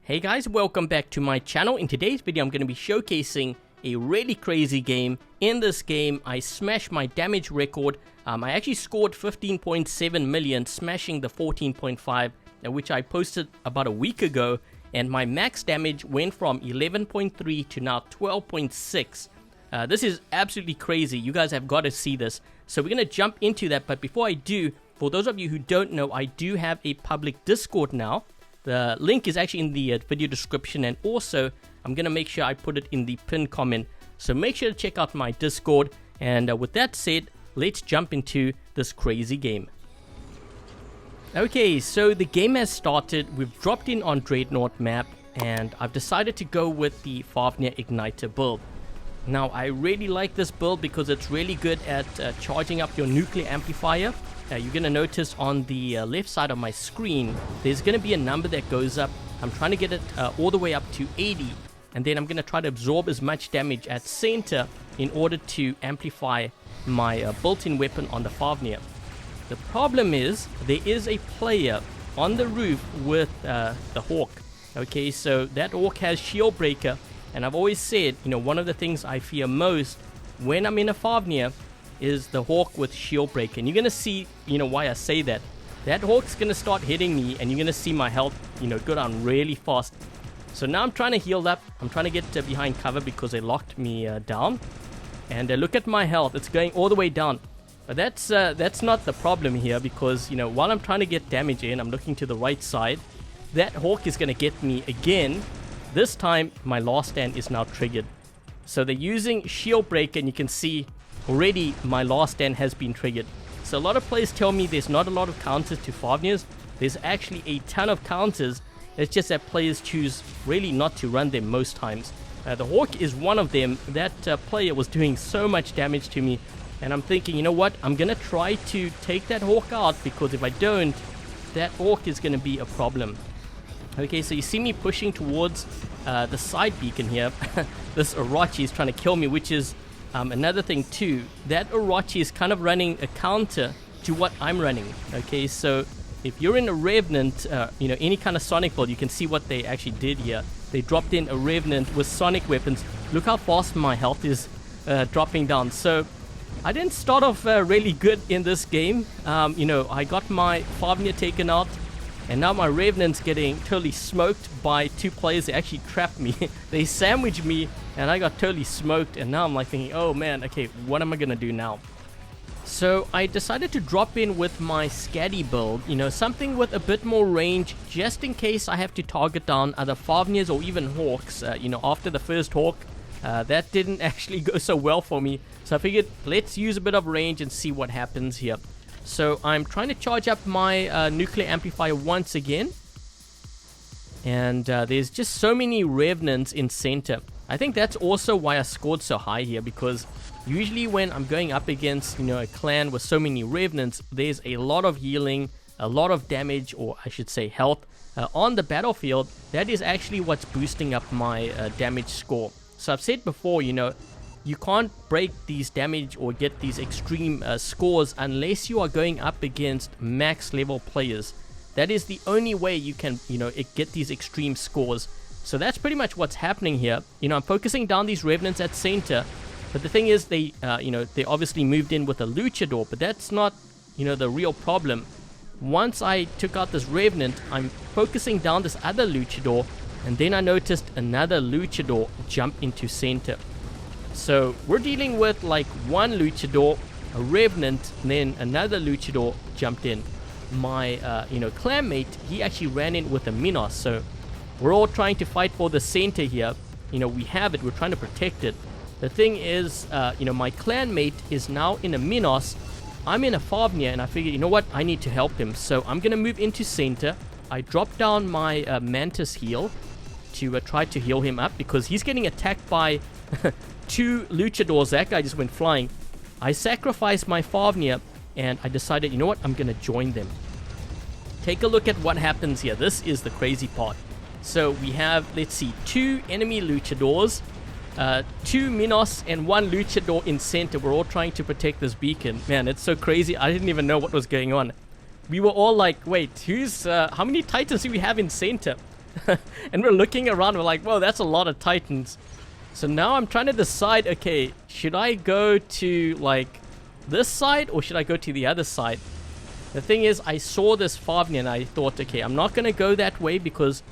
Hey guys, welcome back to my channel. In today's video I'm going to be showcasing a really crazy game. In this game I smashed my damage record. I actually scored 15.7 million, smashing the 14.5 which I posted about a week ago, and my max damage went from 11.3 to now 12.6. This is absolutely crazy. You guys have got to see this. So we're going to jump into that, but before I do, for those of you who don't know, I do have a public Discord now. The link is actually in the video description, and also I'm going to make sure I put it in the pinned comment. So make sure to check out my Discord, and with that said, let's jump into this crazy game. Okay, so the game has started. We've dropped in on Dreadnought map, and I've decided to go with the Fafnir Igniter build. Now, I really like this build because it's really good at charging up your nuclear amplifier. You're going to notice on the left side of my screen, there's going to be a number that goes up. I'm trying to get it all the way up to 80, and then I'm going to try to absorb as much damage at center in order to amplify my built-in weapon on the Fafnir. The problem is, there is a player on the roof with the Hawk. Okay, so that Hawk has Shield Breaker, and I've always said, you know, one of the things I fear most when I'm in a Fafnir is the Hawk with Shield Breaker. And you're going to see, you know, why I say that. That Hawk's going to start hitting me, and you're going to see my health, you know, go down really fast. So now I'm trying to heal up. I'm trying to get behind cover because they locked me down. And look at my health. It's going all the way down. But that's not the problem here, because, you know, while I'm trying to get damage in, I'm looking to the right side. That Hawk is going to get me again. This time, my last stand is now triggered. So they're using Shield Breaker, and you can see already my last stand has been triggered. So a lot of players tell me there's not a lot of counters to Fafnirs. There's actually a ton of counters. It's just that players choose really not to run them most times. The Hawk is one of them. That player was doing so much damage to me. And I'm thinking, you know what? I'm going to try to take that Hawk out, because if I don't, that Hawk is going to be a problem. Okay, so you see me pushing towards the side beacon here. This Orochi is trying to kill me, which is another thing too. That Orochi is kind of running a counter to what I'm running. Okay, so if you're in a Revenant, you know, any kind of Sonic build, you can see what they actually did here. They dropped in a Revenant with Sonic weapons. Look how fast my health is dropping down. So I didn't start off really good in this game. You know, I got my Fafnir taken out, and now my Revenant's getting totally smoked by two players. They actually trapped me. They sandwiched me, and I got totally smoked. And now I'm like thinking, oh man, okay, what am I gonna do now? So I decided to drop in with my Scatty build, you know, something with a bit more range, just in case I have to target down other Fafnirs or even Hawks. You know, after the first Hawk, that didn't actually go so well for me. So I figured, let's use a bit of range and see what happens here. So I'm trying to charge up my nuclear amplifier once again. And there's just so many Revenants in center. I think that's also why I scored so high here, because usually when I'm going up against, you know, a clan with so many Revenants, there's a lot of healing, a lot of damage, or I should say health, on the battlefield. That is actually what's boosting up my damage score. So I've said before, you know, you can't break these damage or get these extreme scores unless you are going up against max level players. That is the only way you can, you know, get these extreme scores. So that's pretty much what's happening here. You know, I'm focusing down these Revenants at center, but the thing is, they, you know, they obviously moved in with a Luchador, but that's not, you know, the real problem. Once I took out this Revenant, I'm focusing down this other Luchador, and then I noticed another Luchador jump into center. So we're dealing with like one Luchador, a Revenant, and then another Luchador jumped in. My, you know, clanmate, he actually ran in with a Minos. So we're all trying to fight for the center here. You know, we have it. We're trying to protect it. The thing is, you know, my clanmate is now in a Minos. I'm in a Fafnir, and I figured, you know what? I need to help him. So I'm going to move into center. I dropped down my Mantis heal to try to heal him up, because he's getting attacked by two Luchadors. That guy just went flying. I sacrificed my Fafnir, and I decided, you know what, I'm gonna join them. Take a look at what happens here. This is the crazy part. So we have, let's see, two enemy Luchadors, two Minos, and one Luchador in center. We're all trying to protect this beacon. Man, it's so crazy. I didn't even know what was going on. We were all like, wait, who's how many Titans do we have in center? And we're looking around, we're like, whoa, that's a lot of Titans. So now I'm trying to decide, okay, should I go to like this side or should I go to the other side? The thing is, I saw this Fafnir and I thought, okay, I'm not going to go that way because,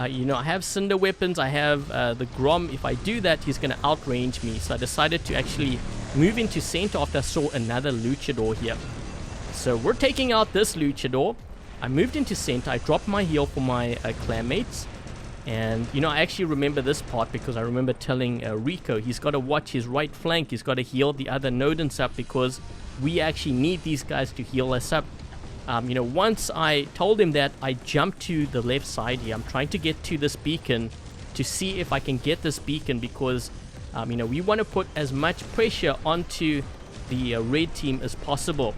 you know, I have Cinder weapons, I have the Grom. If I do that, he's going to outrange me. So I decided to actually move into center after I saw another Luchador here. So we're taking out this Luchador. I moved into center, I dropped my heal for my clanmates. And, you know, I actually remember this part because I remember telling Rico, he's got to watch his right flank, he's got to heal the other Nodens up because we actually need these guys to heal us up. You know, once I told him that, I jumped to the left side here. I'm trying to get to this beacon to see if I can get this beacon because, you know, we want to put as much pressure onto the red team as possible.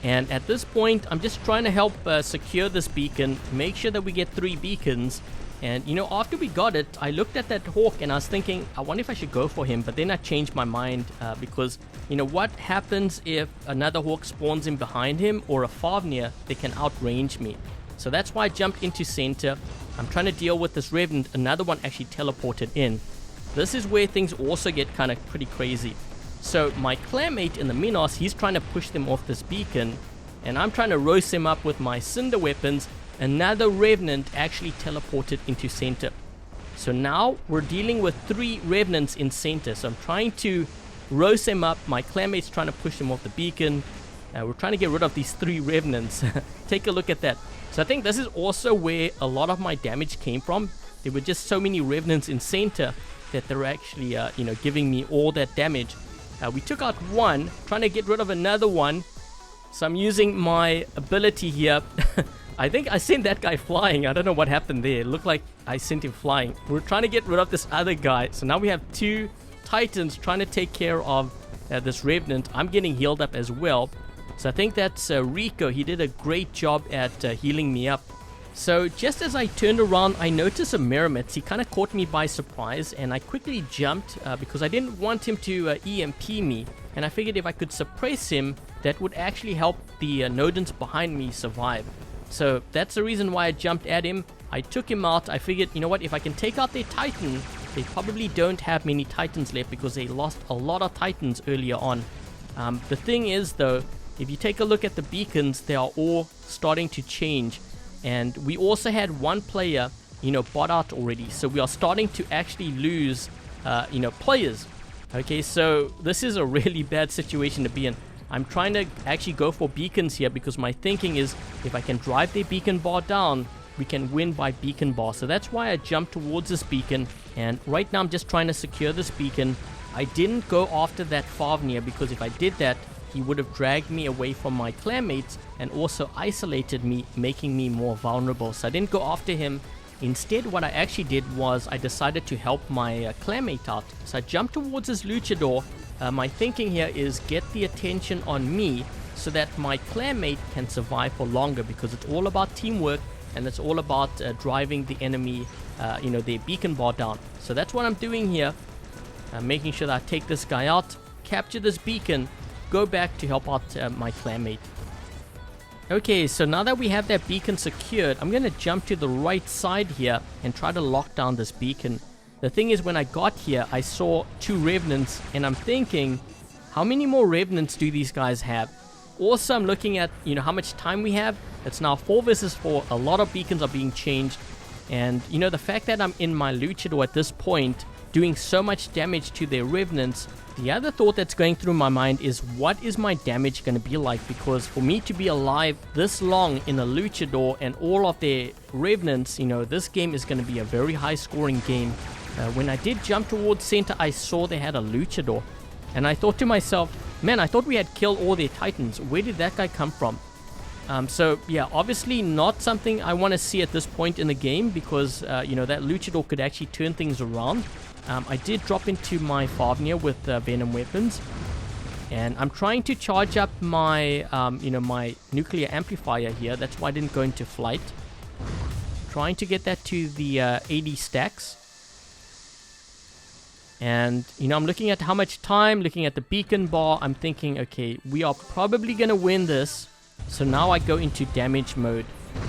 And at this point, I'm just trying to help secure this beacon, make sure that we get 3 beacons. And, you know, after we got it, I looked at that Hawk and I was thinking, I wonder if I should go for him. But then I changed my mind because, you know, what happens if another Hawk spawns in behind him or a Fafnir, they can outrange me. So that's why I jumped into center. I'm trying to deal with this Revenant. Another one actually teleported in. This is where things also get kind of pretty crazy. So my clanmate in the Minos, he's trying to push them off this beacon. And I'm trying to roast them up with my Cinder weapons. Another Revenant actually teleported into center. So now we're dealing with 3 Revenants in center. So I'm trying to roast them up. My clanmate's trying to push them off the beacon. We're trying to get rid of these 3 Revenants. Take a look at that. So I think this is also where a lot of my damage came from. There were just so many Revenants in center that they're actually, you know, giving me all that damage. We took out one, trying to get rid of another one. So I'm using my ability here. I think I sent that guy flying. I don't know what happened there. It looked like I sent him flying. We're trying to get rid of this other guy. So now we have 2 Titans trying to take care of this Revenant. I'm getting healed up as well. So I think that's Rico. He did a great job at healing me up. So just as I turned around, I noticed a Meromith. He kind of caught me by surprise. And I quickly jumped because I didn't want him to EMP me. And I figured if I could suppress him, that would actually help the Nodens behind me survive. So that's the reason why I jumped at him. I took him out. I figured, you know what, if I can take out their Titan, they probably don't have many Titans left because they lost a lot of Titans earlier on. The thing is, though, if you take a look at the beacons, they are all starting to change. And we also had one player, you know, bot out already. So we are starting to actually lose, you know, players. Okay, so this is a really bad situation to be in. I'm trying to actually go for beacons here because my thinking is if I can drive their beacon bar down, we can win by beacon bar. So that's why I jumped towards this beacon. And right now I'm just trying to secure this beacon. I didn't go after that Fafnir because if I did that, he would have dragged me away from my clanmates and also isolated me, making me more vulnerable. So I didn't go after him. Instead, what I actually did was I decided to help my clanmate out. So I jumped towards this Luchador. My thinking here is get the attention on me so that my clanmate can survive for longer because it's all about teamwork and it's all about driving the enemy, you know, their beacon bar down. So that's what I'm doing here. Making sure that I take this guy out, capture this beacon, go back to help out my clanmate. Okay, so now that we have that beacon secured, I'm going to jump to the right side here and try to lock down this beacon. The thing is, when I got here, I saw 2 Revenants, and I'm thinking, how many more Revenants do these guys have? Also, I'm looking at, you know, how much time we have. It's now 4 versus 4. A lot of beacons are being changed. And, you know, the fact that I'm in my Luchador at this point, doing so much damage to their Revenants, the other thought that's going through my mind is, what is my damage going to be like? Because for me to be alive this long in a Luchador and all of their Revenants, you know, this game is going to be a very high scoring game. When I did jump towards center, I saw they had a Luchador. And I thought to myself, man, I thought we had killed all their Titans. Where did that guy come from? So, yeah, obviously not something I want to see at this point in the game because, you know, that Luchador could actually turn things around. I did drop into my Fafnir with Venom weapons. And I'm trying to charge up my, you know, my nuclear amplifier here. That's why I didn't go into flight. Trying to get that to the 80 stacks. And, you know, I'm looking at how much time, looking at the beacon bar. I'm thinking, okay, we are probably going to win this. So now I go into damage mode.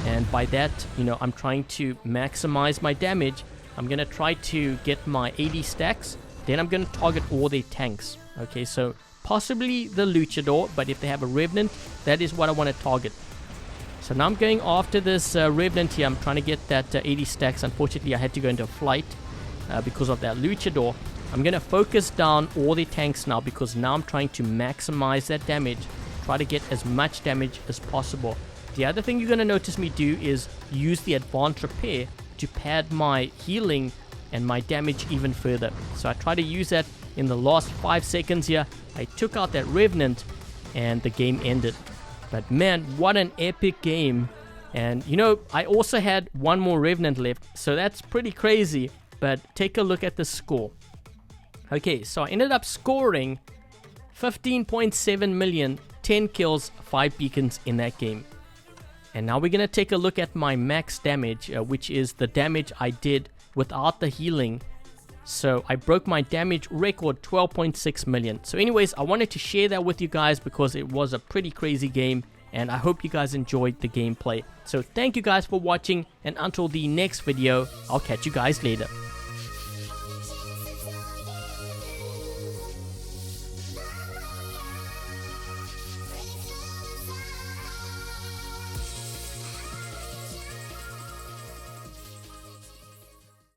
And by that, you know, I'm trying to maximize my damage. I'm going to try to get my 80 stacks. Then I'm going to target all their tanks. Okay, so possibly the Luchador, but if they have a Revenant, that is what I want to target. So now I'm going after this Revenant here. I'm trying to get that 80 stacks. Unfortunately, I had to go into a flight because of that Luchador. I'm going to focus down all the tanks now because now I'm trying to maximize that damage. Try to get as much damage as possible. The other thing you're going to notice me do is use the advanced repair to pad my healing and my damage even further. So I try to use that in the last 5 seconds here. I took out that Revenant and the game ended. But man, what an epic game. And you know, I also had one more Revenant left, so that's pretty crazy. But take a look at the score. Okay, so I ended up scoring 15.7 million, 10 kills, 5 beacons in that game. And now we're going to take a look at my max damage, which is the damage I did without the healing. So I broke my damage record, 12.6 million. So anyways, I wanted to share that with you guys because it was a pretty crazy game. And I hope you guys enjoyed the gameplay. So thank you guys for watching. And until the next video, I'll catch you guys later.